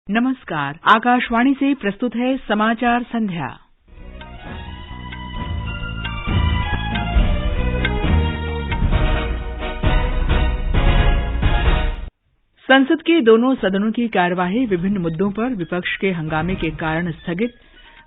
नमस्कार, आकाशवाणी से प्रस्तुत है समाचार संध्या। संसद के दोनों सदनों की कार्यवाही विभिन्न मुद्दों पर विपक्ष के हंगामे के कारण स्थगित।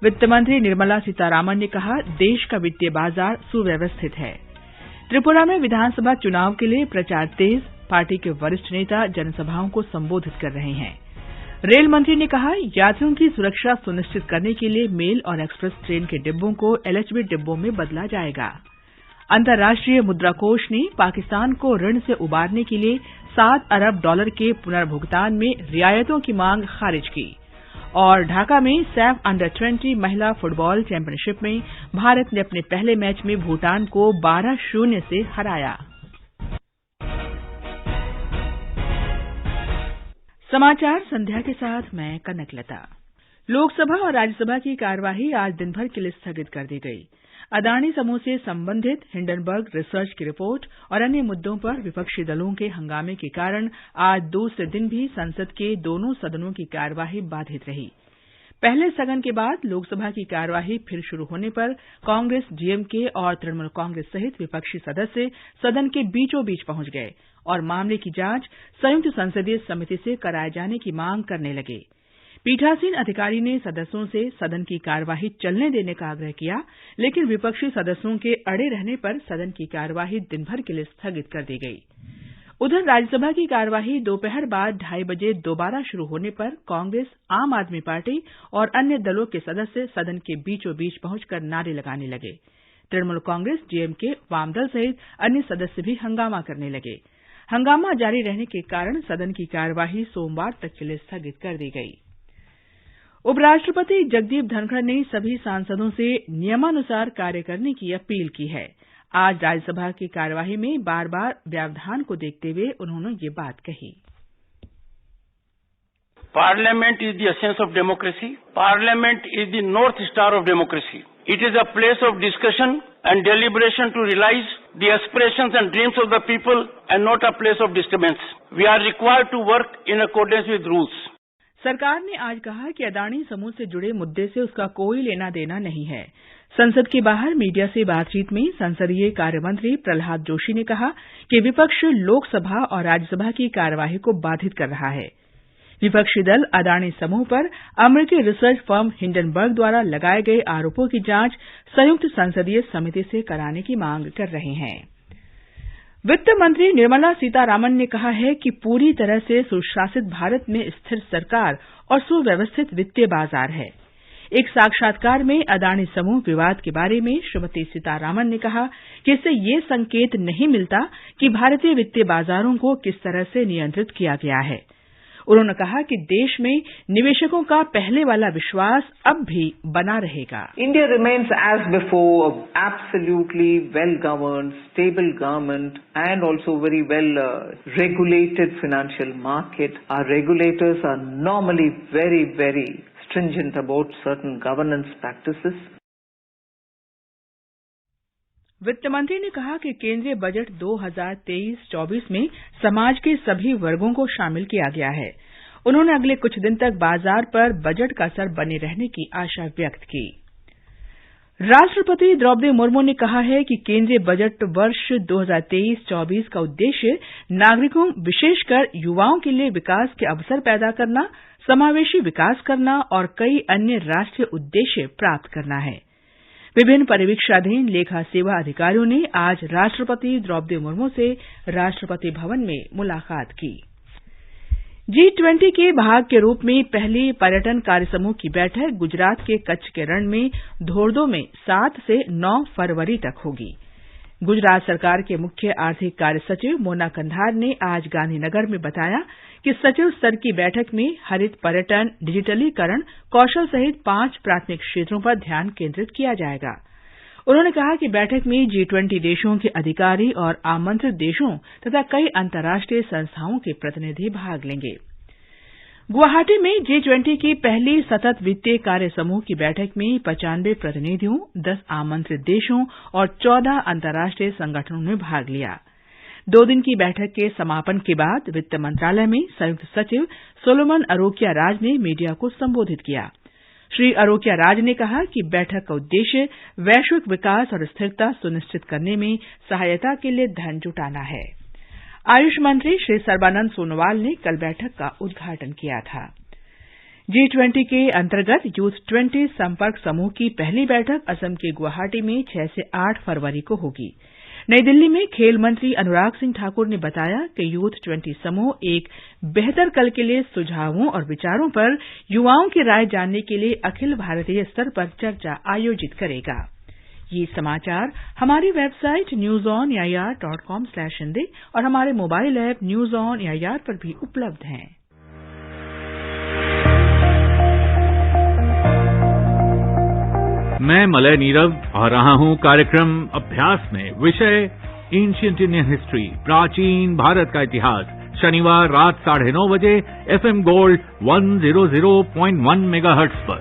वित्त मंत्री निर्मला सीतारामन ने कहा, देश का वित्तीय बाजार सुव्यवस्थित है। त्रिपुरा में विधानसभा चुनाव के लिए प्रचार तेज, पार्टी के वरिष्ठ नेता जनसभाओं को संबोधित कर रहे हैं। रेल मंत्री ने कहा, यात्रियों की सुरक्षा सुनिश्चित करने के लिए मेल और एक्सप्रेस ट्रेन के डिब्बों को एलएचबी डिब्बों में बदला जाएगा। अंतर्राष्ट्रीय मुद्रा कोष ने पाकिस्तान को ऋण से उबारने के लिए $7 अरब के पुनर्भुगतान में रियायतों की मांग खारिज की। और ढाका में सैफ अंडर-20 महिला फुटबॉल चैंपियनशिप में भारत ने अपने पहले मैच में भूटान को 12-0 से हराया। समाचार संध्या के साथ मैं कनकलता। लोकसभा और राज्यसभा की कार्यवाही आज दिन भर के लिए स्थगित कर दी गई। अदानी समूह से संबंधित हिंडनबर्ग रिसर्च की रिपोर्ट और अन्य मुद्दों पर विपक्षी दलों के हंगामे के कारण आज दूसरे दिन भी संसद के दोनों सदनों की कार्यवाही बाधित रही। पहले स्थगन के बाद लोकसभा की कार्यवाही फिर शुरू होने पर कांग्रेस, डीएमके और तृणमूल कांग्रेस सहित विपक्षी सदस्य सदन के बीचों बीच पहुंच गए और मामले की जांच संयुक्त संसदीय समिति से कराए जाने की मांग करने लगे। पीठासीन अधिकारी ने सदस्यों से सदन की कार्यवाही चलने देने का आग्रह किया, लेकिन विपक्षी सदस्यों के अड़े रहने पर सदन की कार्यवाही दिन भर के लिए स्थगित कर दी गई। उधर राज्यसभा की कार्यवाही दोपहर बाद 2:30 बजे दोबारा शुरू होने पर कांग्रेस, आम आदमी पार्टी और अन्य दलों के सदस्य सदन के बीचों बीच पहुंचकर नारे लगाने लगे। तृणमूल कांग्रेस, डीएमके, वामदल सहित अन्य सदस्य भी हंगामा करने लगे। हंगामा जारी रहने के कारण सदन की कार्यवाही सोमवार तक के लिए स्थगित कर दी गई। उपराष्ट्रपति जगदीप धनखड़ ने सभी सांसदों से नियमानुसार कार्य करने की अपील की है। आज राज्यसभा की कार्यवाही में बार-बार व्यवधान को देखते हुए उन्होंने ये बात कही। Parliament is the essence of democracy. Parliament is the north star of democracy. It is a place of discussion and deliberation to realize the aspirations and dreams of the people and not a place of disturbance. We are required to work in accordance with rules. सरकार ने आज कहा कि अदानी समूह से जुड़े मुद्दे से उसका कोई लेना देना नहीं है। संसद के बाहर मीडिया से बातचीत में संसदीय कार्य मंत्री प्रहलाद जोशी ने कहा कि विपक्ष लोकसभा और राज्यसभा की कार्यवाही को बाधित कर रहा है। विपक्षी दल अदानी समूह पर अमेरिकी रिसर्च फर्म हिंडनबर्ग द्वारा लगाए गए आरोपों की जांच संयुक्त संसदीय समिति से कराने की मांग कर रहे हैं। वित्त मंत्री निर्मला सीतारामन ने कहा है कि पूरी तरह से सुशासित भारत में स्थिर सरकार और सुव्यवस्थित वित्तीय बाजार है। एक साक्षात्कार में अदानी समूह विवाद के बारे में श्रीमती सीतारामन ने कहा कि इससे ये संकेत नहीं मिलता कि भारतीय वित्तीय बाजारों को किस तरह से नियंत्रित किया गया है। उन्होंने कहा कि देश में निवेशकों का पहले वाला विश्वास अब भी बना रहेगा। India remains as before a absolutely well-governed, stable government and also very well regulated financial market. Our regulators are normally very, very stringent about certain governance practices. वित्त मंत्री ने कहा कि केंद्रीय बजट 2023-24 में समाज के सभी वर्गों को शामिल किया गया है। उन्होंने अगले कुछ दिन तक बाजार पर बजट का असर बने रहने की आशा व्यक्त की। राष्ट्रपति द्रौपदी मुर्मू ने कहा है कि केंद्रीय बजट वर्ष 2023-24 का उद्देश्य नागरिकों, विशेषकर युवाओं के लिए विकास के अवसर पैदा करना, समावेशी विकास करना और कई अन्य राष्ट्रीय उद्देश्य प्राप्त करना है। विभिन्न परिवीक्षाधीन लेखा सेवा अधिकारियों ने आज राष्ट्रपति द्रौपदी मुर्मू से राष्ट्रपति भवन में मुलाकात की। G20 के भाग के रूप में पहली पर्यटन कार्यसमूह की बैठक गुजरात के कच्छ के रण में धोर्दो में 7 से 9 फरवरी तक होगी। गुजरात सरकार के मुख्य आर्थिक कार्य सचिव मोना कंधार ने आज गांधीनगर में बताया कि सचिव स्तर की बैठक में हरित पर्यटन, डिजिटलीकरण, कौशल सहित 5 प्राथमिक क्षेत्रों पर ध्यान केंद्रित किया जाएगा। उन्होंने कहा कि बैठक में G20 देशों के अधिकारी और आमंत्रित देशों तथा कई अंतर्राष्ट्रीय संस्थाओं के प्रतिनिधि भाग लेंगे। गुवाहाटी में G20 की पहली सतत वित्तीय कार्य समूह की बैठक में 95 प्रतिनिधियों, 10 आमंत्रित देशों और 14 अंतर्राष्ट्रीय संगठनों ने भाग लिया। 2 दिन की बैठक के समापन के बाद वित्त मंत्रालय में संयुक्त सचिव सोलोमन अरोकिया राज ने मीडिया को संबोधित किया। श्री अरोकिया राज ने कहा कि बैठक का उद्देश्य वैश्विक विकास और स्थिरता सुनिश्चित करने में सहायता के लिए धन जुटाना है। आयुष मंत्री श्री सर्बानंद सोनोवाल ने कल बैठक का उद्घाटन किया था। G20 के अंतर्गत यूथ 20 संपर्क समूह की पहली बैठक असम के गुवाहाटी में 6 से 8 फरवरी को होगी। नई दिल्ली में खेल मंत्री अनुराग सिंह ठाकुर ने बताया कि यूथ 20 समूह एक बेहतर कल के लिए सुझावों और विचारों पर युवाओं की राय जानने के लिए अखिल भारतीय स्तर पर चर्चा आयोजित करेगा। ये समाचार हमारी वेबसाइट newsonair.com/hindi और हमारे mobile app news on AIR पर भी उपलब्ध हैं। मैं मलय नीरव आ रहा हूं कार्यक्रम अभ्यास में विषय एंशिएंट इंडियन हिस्ट्री, प्राचीन भारत का इतिहास, शनिवार रात 9:30 बजे FM गोल्ड 100.1 मेगाहर्ट्ज पर।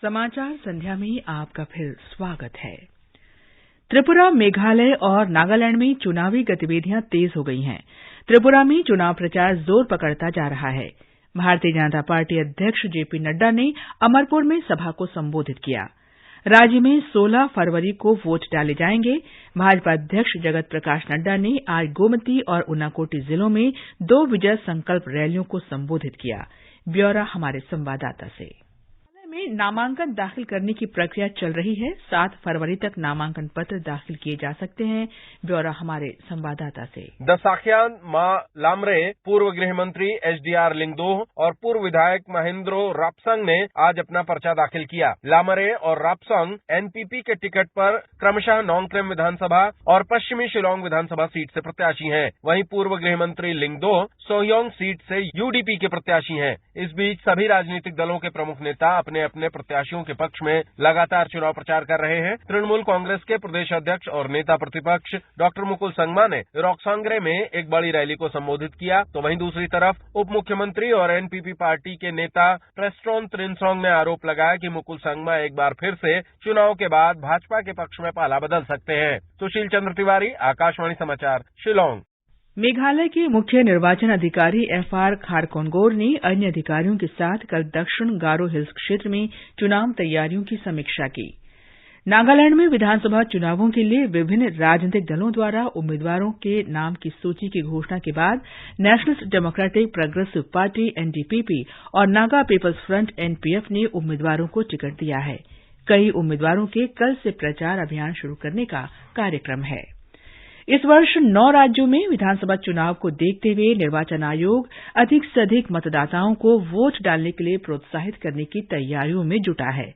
समाचार संध्या में आपका फिर स्वागत है। त्रिपुरा, मेघालय और नागालैंड में चुनावी गतिविधियां तेज हो गई हैं। त्रिपुरा में चुनाव प्रचार जोर पकड़ता जा रहा है। भारतीय जनता पार्टी अध्यक्ष जेपी नड्डा ने अमरपुर में सभा को संबोधित किया। राज्य में 16 फरवरी को वोट डाले जाएंगे। भाजपा अध्यक्ष जगत प्रकाश नड्डा ने आज गोमती और उनाकोटी जिलों में 2 विजय संकल्प रैलियों को संबोधित किया। ब्यौरा हमारे संवाददाता से। में नामांकन दाखिल करने की प्रक्रिया चल रही है। 7 फरवरी तक नामांकन पत्र दाखिल किए जा सकते हैं। ब्यौरा हमारे संवाददाता से। दसाख्यान मां लामरे, पूर्व गृह मंत्री HDR लिंगदोह और पूर्व विधायक महेंद्रो रापसंग ने आज अपना पर्चा दाखिल किया। लामरे और रापसंग NPP के टिकट पर क्रमशः नोंगक्लेम विधानसभा और पश्चिमी शिलोंग विधानसभा सीट से प्रत्याशी हैं। वहीं पूर्व गृह मंत्री लिंगदोह सोहयोंग सीट से UDP के प्रत्याशी हैं। इस बीच सभी राजनीतिक दलों के प्रमुख नेता अपने प्रत्याशियों के पक्ष में लगातार चुनाव प्रचार कर रहे हैं। तृणमूल कांग्रेस के प्रदेश अध्यक्ष और नेता प्रतिपक्ष डॉक्टर मुकुल संगमा ने रोकसांगरे में एक बड़ी रैली को संबोधित किया, तो वहीं दूसरी तरफ उप मुख्यमंत्री और NPP पार्टी के नेता प्रेस्टोन त्रिनसोंग ने आरोप लगाया कि मुकुल संगमा एक बार फिर से चुनाव के बाद भाजपा के पक्ष में पाला बदल सकते हैं। सुशील चंद्र तिवारी, आकाशवाणी समाचार, शिलोंग। मेघालय के मुख्य निर्वाचन अधिकारी FR खारकोनगोर ने अन्य अधिकारियों के साथ कल दक्षिण गारो हिल्स क्षेत्र में चुनाव तैयारियों की समीक्षा की। नागालैंड में विधानसभा चुनावों के लिए विभिन्न राजनीतिक दलों द्वारा उम्मीदवारों के नाम की सूची की घोषणा के बाद nationalist democratic progressive party NDPP और नागा पीपल्स फ्रंट NPF ने उम्मीदवारों को टिकट दिया है। कई उम्मीदवारों के कल से प्रचार अभियान शुरू करने का कार्यक्रम है। इस वर्ष 9 राज्यों में विधानसभा चुनाव को देखते हुए निर्वाचन आयोग अधिक से अधिक मतदाताओं को वोट डालने के लिए प्रोत्साहित करने की तैयारियों में जुटा है।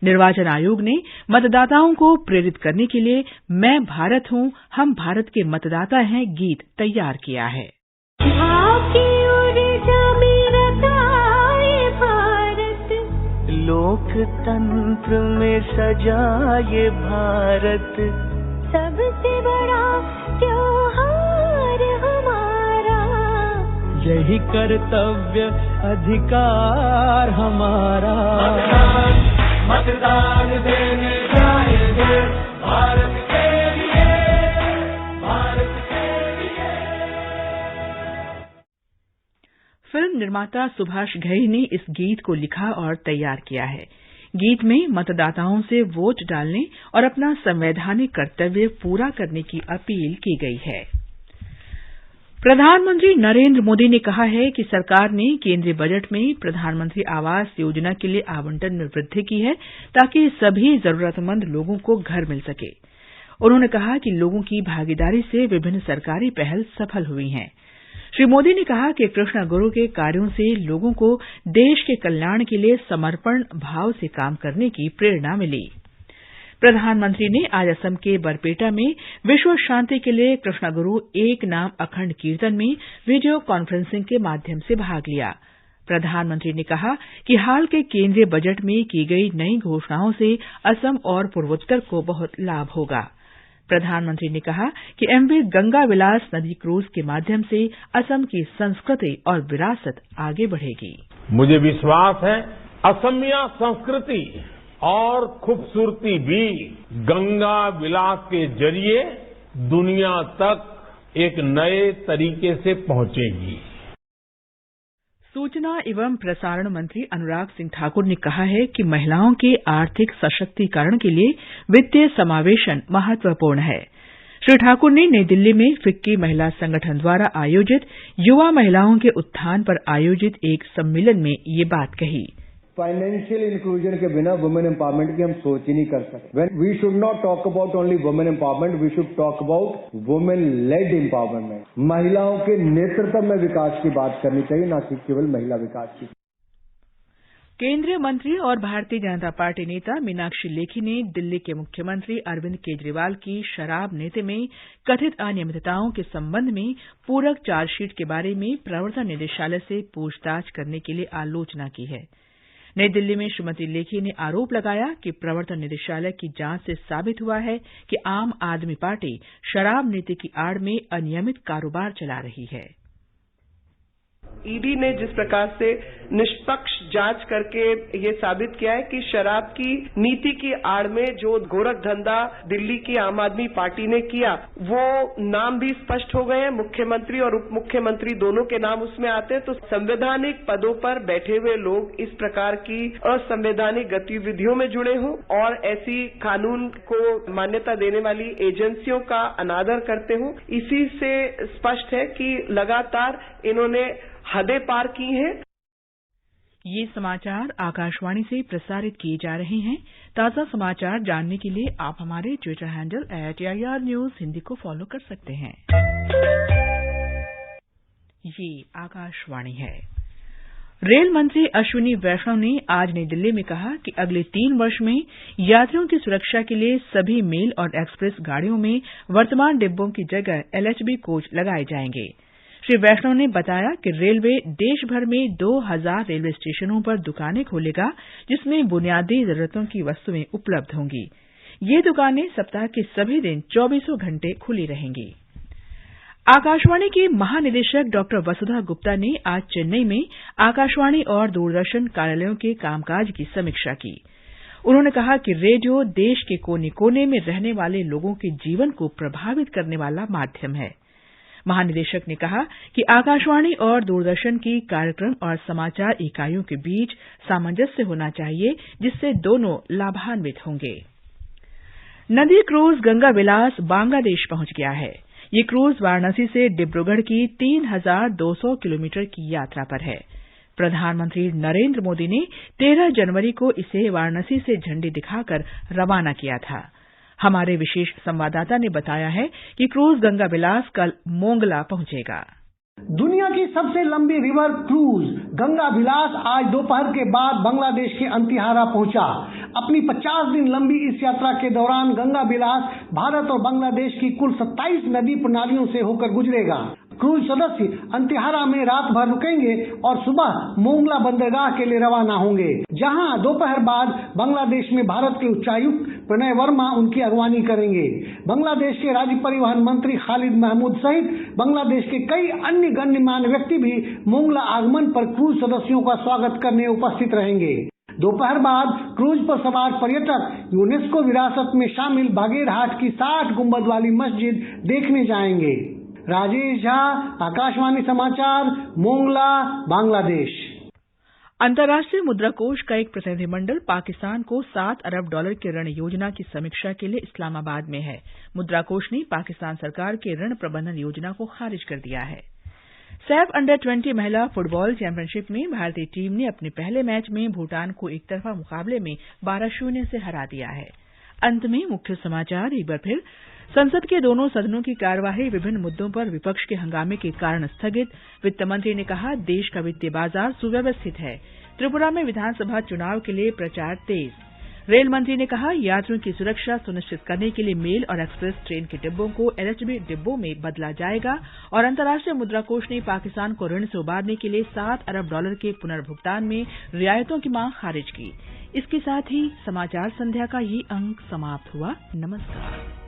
निर्वाचन आयोग ने मतदाताओं को प्रेरित करने के लिए मैं भारत हूं, हम भारत के मतदाता हैं गीत तैयार किया है। लोकतंत्र में सजा ये भारत, सबसे बड़ा त्योहार हमारा, यही कर्तव्य अधिकार हमारा। मतदान देने जाएंगे भारत के लिए, भारत के लिए। फिल्म निर्माता सुभाष घई ने इस गीत को लिखा और तैयार किया है। गीत में मतदाताओं से वोट डालने और अपना संवैधानिक कर्तव्य पूरा करने की अपील की गई है। प्रधानमंत्री नरेंद्र मोदी ने कहा है कि सरकार ने केंद्रीय बजट में प्रधानमंत्री आवास योजना के लिए आवंटन में वृद्धि की है ताकि सभी जरूरतमंद लोगों को घर मिल सके। उन्होंने कहा कि लोगों की भागीदारी से विभिन्न सरकारी पहल सफल हुई हैं। श्री मोदी ने कहा कि कृष्णा गुरु के कार्यों से लोगों को देश के कल्याण के लिए समर्पण भाव से काम करने की प्रेरणा मिली। प्रधानमंत्री ने आज असम के बरपेटा में विश्व शांति के लिए कृष्णा गुरु एक नाम अखंड कीर्तन में वीडियो कॉन्फ्रेंसिंग के माध्यम से भाग लिया। प्रधानमंत्री ने कहा कि हाल के केंद्रीय बजट में की गई नई घोषणाओं से असम और पूर्वोत्तर को बहुत लाभ होगा। प्रधानमंत्री ने कहा कि MV गंगा विलास नदी क्रूज के माध्यम से असम की संस्कृति और विरासत आगे बढ़ेगी। मुझे विश्वास है असमिया संस्कृति और खूबसूरती भी गंगा विलास के जरिए दुनिया तक एक नए तरीके से पहुंचेगी। सूचना एवं प्रसारण मंत्री अनुराग सिंह ठाकुर ने कहा है कि महिलाओं के आर्थिक सशक्तिकरण के लिए वित्तीय समावेशन महत्वपूर्ण है। श्री ठाकुर ने नई दिल्ली में फिक्की महिला संगठन द्वारा आयोजित युवा महिलाओं के उत्थान पर आयोजित एक सम्मेलन में ये बात कही। फाइनेंशियल इंक्लूजन के बिना वुमेन एम्पावरमेंट की हम सोच ही नहीं कर सकते। We should not talk about only women empowerment, we should talk about women led empowerment. महिलाओं के नेतृत्व में विकास की बात करनी चाहिए, न कि केवल महिला विकास की। केंद्रीय मंत्री और भारतीय जनता पार्टी नेता मीनाक्षी लेखी ने दिल्ली के मुख्यमंत्री अरविंद केजरीवाल की शराब नीति में कथित अनियमितताओं के संबंध में पूरक चार्जशीट के बारे में प्रवर्तन निदेशालय से पूछताछ करने के लिए आलोचना की है। नई दिल्ली में श्रीमती लेखी ने आरोप लगाया कि प्रवर्तन निदेशालय की जांच से साबित हुआ है कि आम आदमी पार्टी शराब नीति की आड़ में अनियमित कारोबार चला रही है। ईडी ने जिस प्रकार से निष्पक्ष जांच करके ये साबित किया है कि शराब की नीति की आड़ में जो गोरख धंधा दिल्ली की आम आदमी पार्टी ने किया, वो नाम भी स्पष्ट हो गए हैं। मुख्यमंत्री और उप मुख्यमंत्री दोनों के नाम उसमें आते हैं। तो संवैधानिक पदों पर बैठे हुए लोग इस प्रकार की असंवैधानिक गतिविधियों में जुड़े हों और ऐसी कानून को मान्यता देने वाली एजेंसियों का अनादर करते हों, इसी से स्पष्ट है कि लगातार इन्होंने हदें पार की हैं। ये समाचार आकाशवाणी से प्रसारित किए जा रहे हैं। ताजा समाचार जानने के लिए आप हमारे Twitter handle @AIR News Hindi को फॉलो कर सकते हैं। ये आकाशवाणी है। रेल मंत्री अश्विनी वैष्णव ने आज नई दिल्ली में कहा कि अगले 3 वर्ष में यात्रियों की सुरक्षा के लिए सभी मेल और एक्सप्रेस गाड़ियों में वर्तमान डिब्बों की जगह LHB कोच लगाए जाएंगे। श्री वैष्णव ने बताया कि रेलवे देश भर में 2000 रेलवे स्टेशनों पर दुकानें खोलेगा, जिसमें बुनियादी जरूरतों की वस्तुएं उपलब्ध होंगी। ये दुकानें सप्ताह के सभी दिन 24 घंटे खुली रहेंगी। आकाशवाणी की महानिदेशक डॉ वसुधा गुप्ता ने आज चेन्नई में आकाशवाणी और दूरदर्शन कार्यालयों के कामकाज की समीक्षा की। उन्होंने कहा कि रेडियो देश के कोने कोने में रहने वाले लोगों के जीवन को प्रभावित करने वाला माध्यम है। महानिदेशक ने कहा कि आकाशवाणी और दूरदर्शन की कार्यक्रम और समाचार इकाइयों के बीच सामंजस्य होना चाहिए, जिससे दोनों लाभान्वित होंगे। नदी क्रूज गंगा विलास बांग्लादेश पहुंच गया है। ये क्रूज वाराणसी से डिब्रूगढ़ की 3200 किलोमीटर की यात्रा पर है। प्रधानमंत्री नरेंद्र मोदी ने 13 जनवरी को इसे वाराणसी से झंडी दिखाकर रवाना किया था। हमारे विशेष संवाददाता ने बताया है कि क्रूज गंगा विलास कल मोंगला पहुंचेगा। दुनिया की सबसे लंबी रिवर क्रूज गंगा विलास आज दोपहर के बाद बांग्लादेश के अंतिहारा पहुंचा। अपनी 50 दिन लंबी इस यात्रा के दौरान गंगा विलास भारत और बांग्लादेश की कुल 27 नदी प्रणालियों से होकर गुजरेगा। क्रूज सदस्य अंतिहारा में रात भर रुकेंगे और सुबह मोंगला बंदरगाह के लिए रवाना होंगे, जहां दोपहर बाद बांग्लादेश में भारत के उच्चायुक्त प्रणय वर्मा उनकी अगवानी करेंगे। बांग्लादेश के राज्य परिवहन मंत्री खालिद महमूद सहित बांग्लादेश के कई अन्य गण्यमान्य व्यक्ति भी मोंगला आगमन पर क्रूज सदस्यों का स्वागत करने उपस्थित रहेंगे। दोपहर बाद क्रूज पर सवार पर्यटक यूनेस्को विरासत में शामिल बागेरहाट की 60 गुंबद वाली मस्जिद देखने जाएंगे। राजेश झा, आकाशवाणी समाचार, मोंगला, बांग्लादेश। अंतर्राष्ट्रीय मुद्रा कोष का एक प्रतिनिधिमंडल पाकिस्तान को $7 अरब की ऋण योजना की समीक्षा के लिए इस्लामाबाद में है। मुद्रा कोष ने पाकिस्तान सरकार के ऋण प्रबंधन योजना को खारिज कर दिया है। सैफ अंडर-20 महिला फुटबॉल चैंपियनशिप में भारतीय टीम ने अपने पहले मैच में भूटान को एकतरफा मुकाबले में 12-0 से हरा दिया है। अंत में मुख्य समाचार एक बार फिर। संसद के दोनों सदनों की कार्यवाही विभिन्न मुद्दों पर विपक्ष के हंगामे के कारण स्थगित। वित्त मंत्री ने कहा, देश का वित्तीय बाजार सुव्यवस्थित है। त्रिपुरा में विधानसभा चुनाव के लिए प्रचार तेज। रेल मंत्री ने कहा, यात्रियों की सुरक्षा सुनिश्चित करने के लिए मेल और एक्सप्रेस ट्रेन के डिब्बों को LHB डिब्बों में बदला जाएगा। और अंतर्राष्ट्रीय मुद्रा कोष ने पाकिस्तान को ऋण से उबारने के लिए $7 अरब के पुनर्भुगतान में रियायतों की मांग खारिज की। इसके साथ ही समाचार संध्या का ये अंक समाप्त हुआ। नमस्कार।